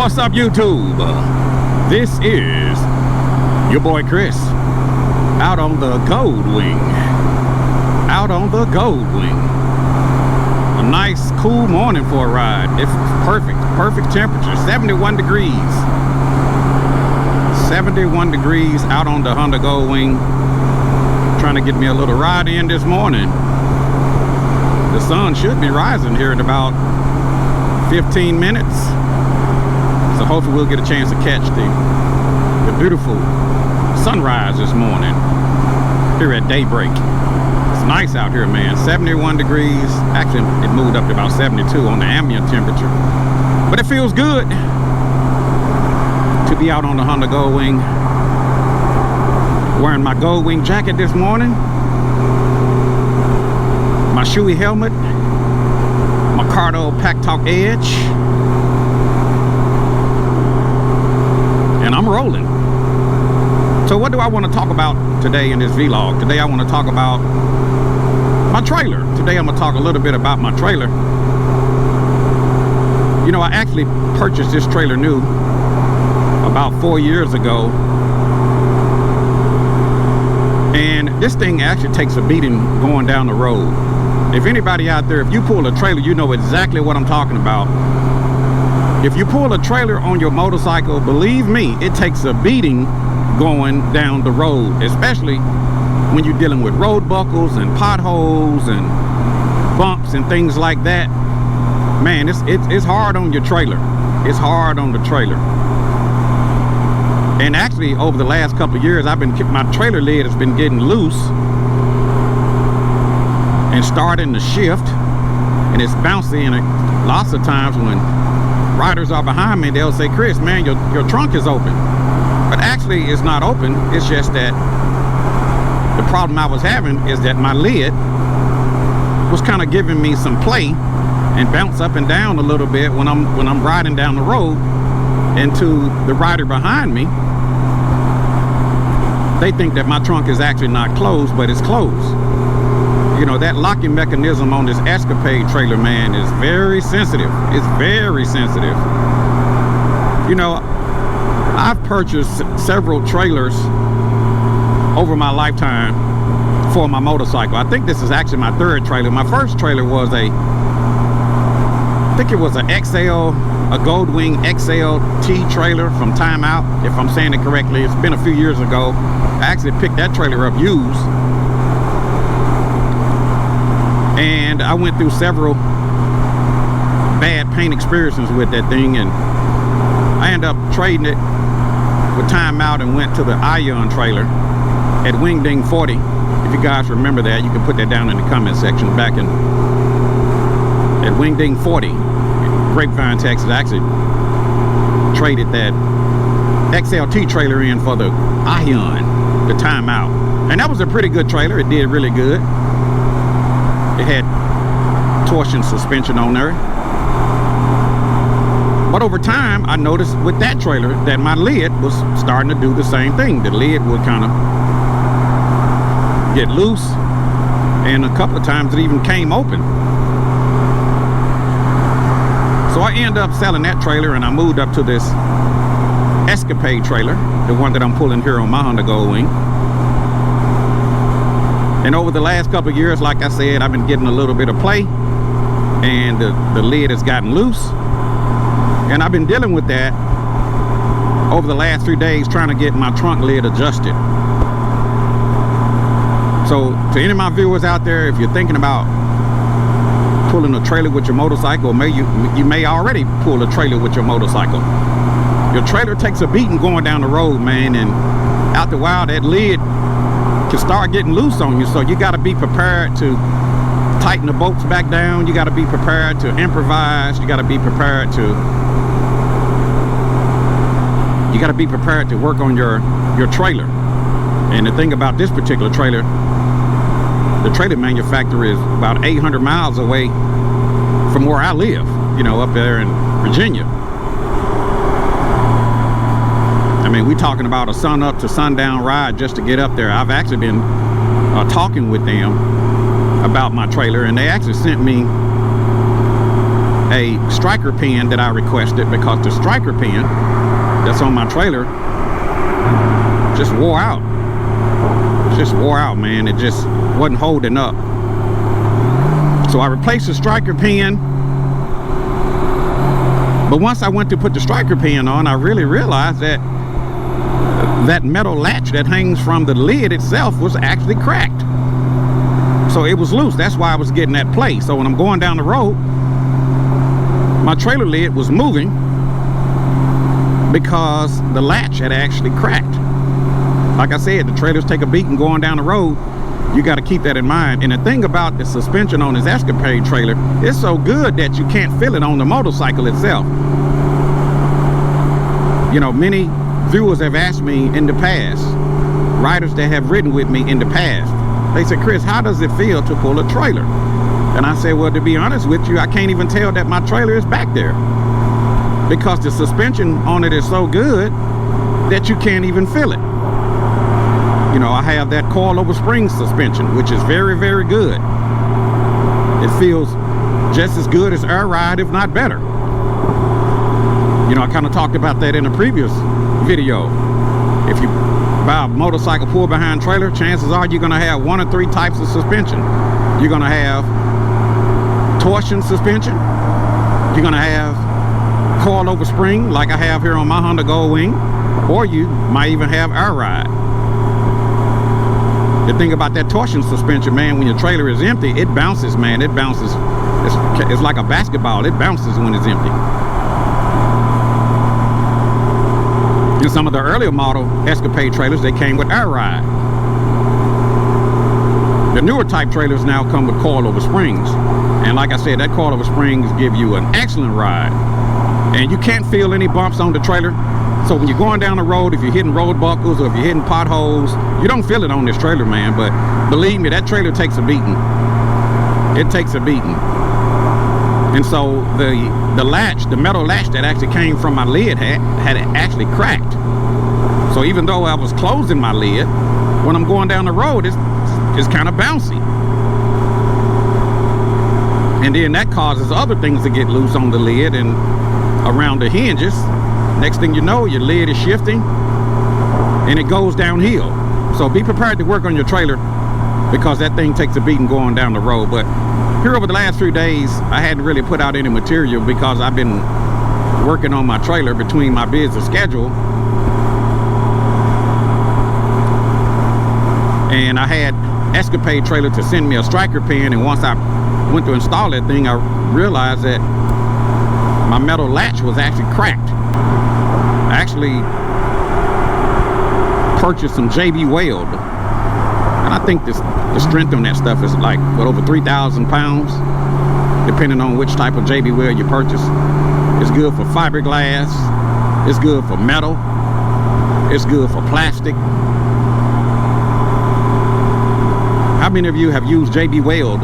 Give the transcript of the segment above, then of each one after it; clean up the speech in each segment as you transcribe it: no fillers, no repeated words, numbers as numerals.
What's up, YouTube? This is your boy Chris out on the Goldwing. Out on the Goldwing. A nice cool morning for a ride. It's perfect temperature. 71 degrees. 71 degrees out on the Honda Goldwing. Trying to get me a little ride in this morning. The sun should be rising here in about 15 minutes. So hopefully we'll get a chance to catch the beautiful sunrise this morning here at daybreak. It's nice out here, man. 71 degrees. Actually, it moved up to about 72 on the ambient temperature. But it feels good to be out on the Honda Goldwing. Wearing my Goldwing jacket this morning. My Shoei helmet. My Cardo Pack Talk Edge. And I'm rolling. So what do I want to talk about today in this vlog? Today I want to talk about my trailer. Today I'm going to talk a little bit about my trailer. You know, I actually purchased this trailer new about 4 years ago. And this thing actually takes a beating going down the road. If anybody out there, if you pull a trailer, you know exactly what I'm talking about. If you pull a trailer on your motorcycle, believe me, it takes a beating going down the road, especially when you're dealing with road buckles and potholes and bumps and things like that. Man, it's hard on your trailer. It's hard on the trailer. And actually, over the last couple of years, my trailer lid has been getting loose and starting to shift, and it's bouncy. And lots of times when riders are behind me, they'll say, Chris, man, your trunk is open. But actually it's not open. It's just that the problem I was having is that my lid was kind of giving me some play and bounce up and down a little bit when I'm riding down the road. And to the rider behind me, they think that my trunk is actually not closed, but it's closed. You know, that locking mechanism on this Escapade trailer, man, is very sensitive. It's very sensitive. You know, I've purchased several trailers over my lifetime for my motorcycle. I think this is actually my third trailer. My first trailer was I think it was a Goldwing XLT trailer from Time Out, if I'm saying it correctly. It's been a few years ago. I actually picked that trailer up used. And I went through several bad paint experiences with that thing, and I ended up trading it with Time Out and went to the Ion trailer at Wingding 40. If you guys remember that, you can put that down in the comment section. Back at Wingding 40 in Grapevine, Texas, I actually traded that XLT trailer in for the Ion, the Time Out. And that was a pretty good trailer. It did really good. It had torsion suspension on there. But over time, I noticed with that trailer that my lid was starting to do the same thing. The lid would kind of get loose, and a couple of times it even came open. So I ended up selling that trailer, and I moved up to this Escapade trailer, the one that I'm pulling here on my Honda Goldwing. And over the last couple of years, like I said, I've been getting a little bit of play, and the lid has gotten loose. And I've been dealing with that over the last few days, trying to get my trunk lid adjusted. So to any of my viewers out there, if you're thinking about pulling a trailer with your motorcycle, you may already pull a trailer with your motorcycle. Your trailer takes a beating going down the road, man, and after a while that lid can start getting loose on you. So you got to be prepared to tighten the bolts back down. You got to be prepared to improvise. You got to be prepared to work on your trailer. And the thing about this particular trailer, the trailer manufacturer is about 800 miles away from where I live, you know, up there in Virginia. I mean, we're talking about a sun up to sundown ride just to get up there. I've actually been talking with them about my trailer, and they actually sent me a striker pin that I requested, because the striker pin that's on my trailer just wore out. It just wore out, man. It just wasn't holding up. So I replaced the striker pin. But once I went to put the striker pin on, I really realized that that metal latch that hangs from the lid itself was actually cracked. So it was loose. That's why I was getting that play. So when I'm going down the road, my trailer lid was moving because the latch had actually cracked. Like I said, the trailers take a beating going down the road. You got to keep that in mind. And the thing about the suspension on this Escapade trailer, it's so good that you can't feel it on the motorcycle itself. You know, many viewers have asked me in the past, riders that have ridden with me in the past, they said, Chris, how does it feel to pull a trailer? And I said, well, to be honest with you, I can't even tell that my trailer is back there, because the suspension on it is so good that you can't even feel it. You know, I have that coil-over spring suspension, which is very, very good. It feels just as good as air ride, if not better. You know, I kind of talked about that in a previous video. If you buy a motorcycle pull-behind trailer, chances are you're going to have one of three types of suspension. You're going to have torsion suspension. You're going to have coil-over spring, like I have here on my Honda Goldwing, or you might even have air ride. The thing about that torsion suspension, man, when your trailer is empty, it bounces, man. It bounces. It's like a basketball. It bounces when it's empty. In some of the earlier model Escapade trailers, they came with air ride. The newer type trailers now come with coil-over springs. And like I said, that coil-over springs give you an excellent ride. And you can't feel any bumps on the trailer. So when you're going down the road, if you're hitting road buckles or if you're hitting potholes, you don't feel it on this trailer, man. But believe me, that trailer takes a beating. It takes a beating. And so the latch, the metal latch that actually came from my lid had actually cracked. So even though I was closing my lid, when I'm going down the road, it's kind of bouncy. And then that causes other things to get loose on the lid and around the hinges. Next thing you know, your lid is shifting and it goes downhill. So be prepared to work on your trailer, because that thing takes a beating going down the road. But here over the last few days, I hadn't really put out any material because I've been working on my trailer between my busy schedule. And I had Escapade trailer to send me a striker pin, and once I went to install that thing, I realized that my metal latch was actually cracked. I actually purchased some JB Weld, and I think the strength on that stuff is like, what, over 3,000 pounds, depending on which type of JB Weld you purchase. It's good for fiberglass, it's good for metal, it's good for plastic. How many of you have used JB Weld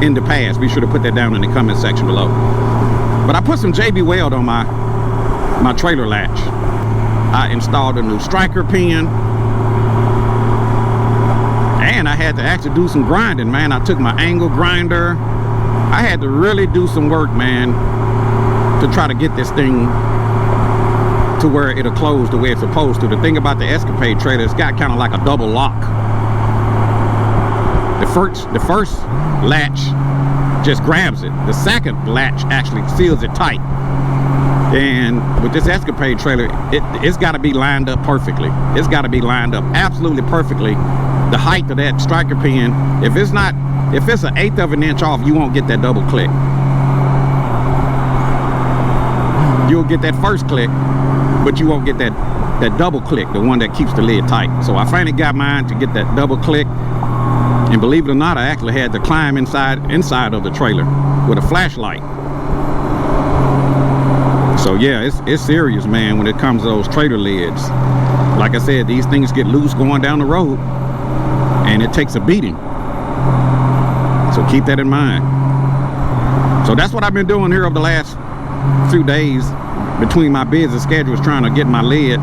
in the past? Be sure to put that down in the comment section below. But I put some JB Weld on my trailer latch. I installed a new striker pin, and I had to actually do some grinding, man. I took my angle grinder. I had to really do some work, man, to try to get this thing to where it'll close the way it's supposed to. The thing about the Escapade trailer, it's got kind of like a double lock. The first latch just grabs it. The second latch actually seals it tight. And with this Escapade trailer, it's got to be lined up perfectly. It's got to be lined up absolutely perfectly. The height of that striker pin, if it's an eighth of an inch off, you won't get that double click. You'll get that first click, but you won't get that double click, the one that keeps the lid tight. So I finally got mine to get that double click. And believe it or not, I actually had to climb inside of the trailer with a flashlight. So yeah, it's serious, man, when it comes to those trailer lids. Like I said, these things get loose going down the road, and it takes a beating. So keep that in mind. So that's what I've been doing here over the last few days between my busy schedules, trying to get my lid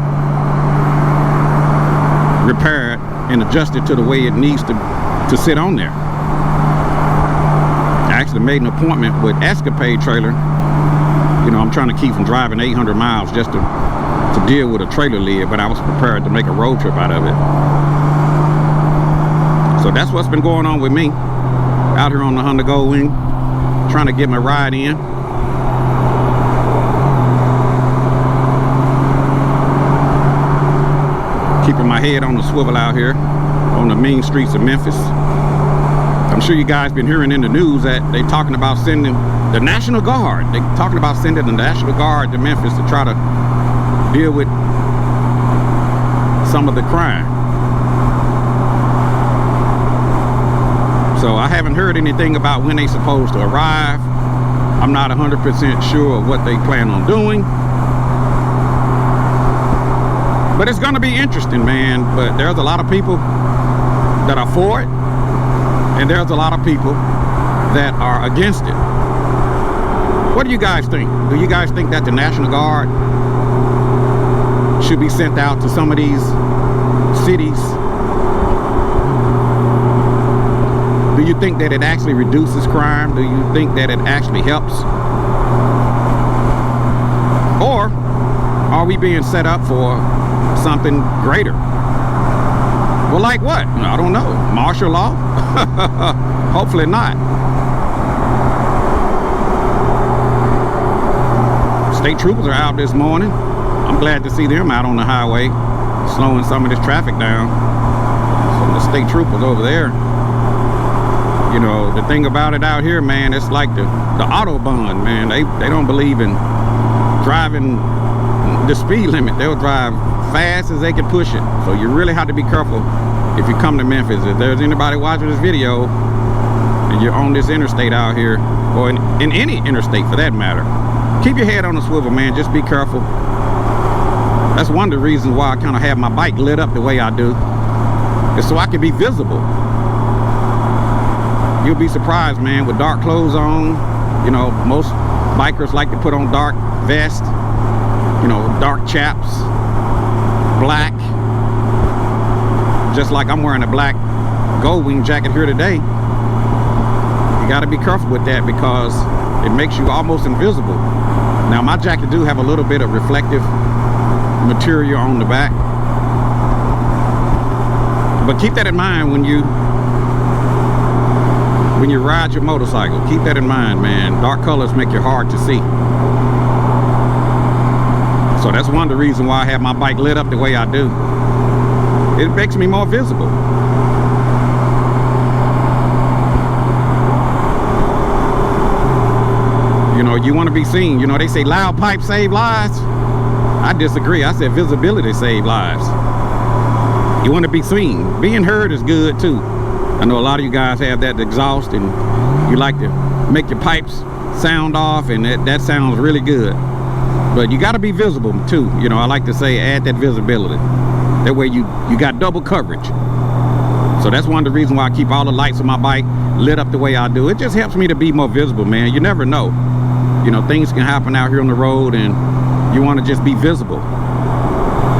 repaired and adjusted to the way it needs to sit on there. I actually made an appointment with Escapade trailer You know, I'm trying to keep from driving 800 miles just to deal with a trailer lid, but I was prepared to make a road trip out of it. So that's what's been going on with me out here on the Honda Goldwing, trying to get my ride in. Keeping my head on the swivel out here on the mean streets of Memphis. I'm sure you guys been hearing in the news that they talking about sending the National Guard. They talking about sending the National Guard to Memphis to try to deal with some of the crime. So I haven't heard anything about when they supposed to arrive. I'm not 100% sure of what they plan on doing. But it's going to be interesting, man. But there's a lot of people that are for it, and there's a lot of people that are against it. What do you guys think? Do you guys think that the National Guard should be sent out to some of these cities? Do you think that it actually reduces crime? Do you think that it actually helps? Or are we being set up for something greater? Well, like what? I don't know. Martial law? Hopefully not. State troopers are out this morning. I'm glad to see them out on the highway, slowing some of this traffic down. Some of the state troopers over there. You know, the thing about it out here, man, it's like the Autobahn, man. They don't believe in driving the speed limit. They'll drive fast as they can push it. So you really have to be careful if you come to Memphis. If there's anybody watching this video and you're on this interstate out here, or in any interstate for that matter, keep your head on the swivel, man. Just be careful. That's one of the reasons why I kind of have my bike lit up the way I do. It's so I can be visible. You'll be surprised, man, with dark clothes on. You know, most bikers like to put on dark vests, you know, dark chaps, black. Just like I'm wearing a black Goldwing jacket here today. You got to be careful with that because it makes you almost invisible. Now, my jacket do have a little bit of reflective material on the back. But keep that in mind when you ride your motorcycle. Keep that in mind, man. Dark colors make you hard to see. So that's one of the reasons why I have my bike lit up the way I do. It makes me more visible. You know, you want to be seen. You know, they say loud pipes save lives. I disagree. I said visibility save lives. You want to be seen. Being heard is good too. I know a lot of you guys have that exhaust and you like to make your pipes sound off, and that sounds really good. But you got to be visible too. You know, I like to say add that visibility. That way you got double coverage. So that's one of the reasons why I keep all the lights on my bike lit up the way I do. It just helps me to be more visible, man. You never know. You know, things can happen out here on the road, and you want to just be visible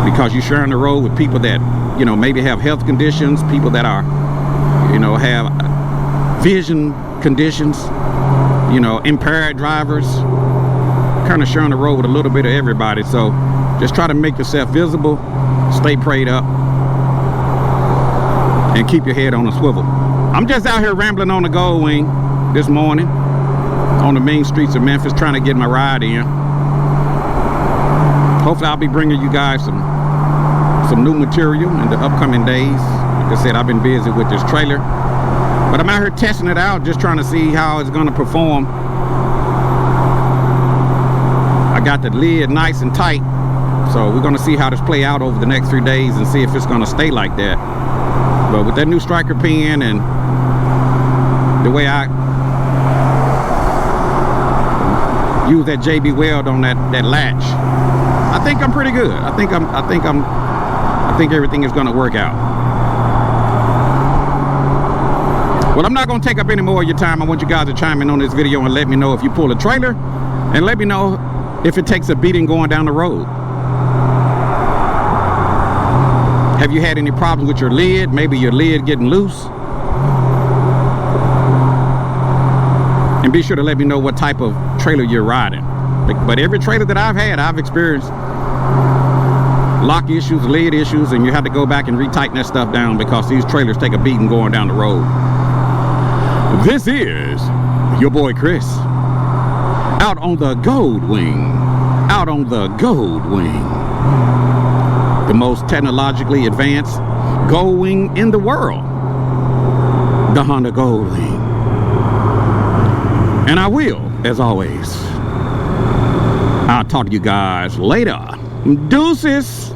because you're sharing the road with people that, you know, maybe have health conditions, people that are, you know, have vision conditions, you know, impaired drivers, kind of sharing the road with a little bit of everybody. So just try to make yourself visible, stay prayed up, and keep your head on a swivel. I'm just out here rambling on the Goldwing this morning on the main streets of Memphis, trying to get my ride in. Hopefully I'll be bringing you guys some new material in the upcoming days. Like I said, I've been busy with this trailer, but I'm out here testing it out, just trying to see how it's going to perform. I got the lid nice and tight, so we're going to see how this play out over the next 3 days and see if it's going to stay like that. But with that new striker pin and the way I use that JB weld on that latch, I think I'm pretty good. I think everything is going to work out. Well, I'm not going to take up any more of your time. I want you guys to chime in on this video and let me know if you pull a trailer, and let me know if it takes a beating going down the road. Have you had any problems with your lid? Maybe your lid getting loose? And be sure to let me know what type of trailer you're riding. But every trailer that I've had, I've experienced lock issues, lid issues, and you have to go back and retighten that stuff down because these trailers take a beating going down the road. This is your boy Chris, out on the Goldwing, the most technologically advanced Goldwing in the world, the Honda Goldwing. And I will, as always, I'll talk to you guys later. Deuces.